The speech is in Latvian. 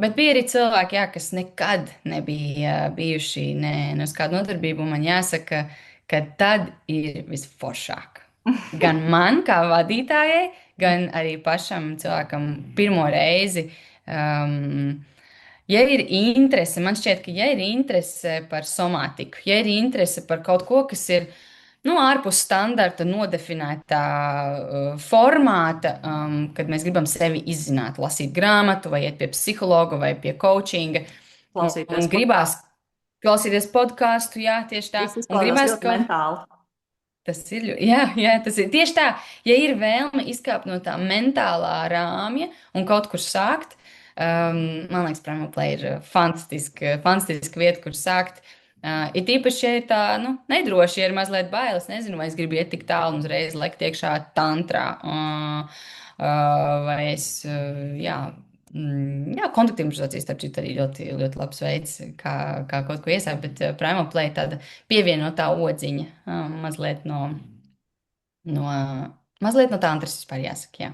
Bet bija arī cilvēki, jā, kas nekad nebija bijuši ne uz kādu nodarbību. Un man jāsaka, ka tad ir visforšāk. Gan man, kā vadītājai, gan arī pašam cilvēkam pirmo reizi. Um, Ja ir interese, man šķiet, ka ja ir interese par somātiku, ja ir interese par kaut ko, kas ir nu, ārpus standarta nodefinētā formāta, kad mēs gribam sevi izzināt, lasīt grāmatu, vai iet pie psihologa, vai pie coachinga, un Klausīties gribās podkāstu. klausīties podkāstu, jā, tieši tā, Tas un izklausās gribās ļoti mentāli. Tas ir, jā, tas ir tieši tā. Ja ir vēlme izkāpt no tā mentālā rāmja un kaut kur sākt, man liekas, Prima Play ir fantastiska vieta, kur sākt. Ir tīpaši, ja ir tā, nu, nedroši, ja ir mazliet bailes, nezinu, vai es gribu iet tik tālu un uzreiz lekt iekšā tantrā. Vai es, jā, jā, kontaktu improvizācijas, starp citu, arī ļoti, ļoti labs veids, kā kaut ko iesākt, bet Prima Play tāda pievienotā odziņa, mazliet no tantras vispār jāsaka, jā.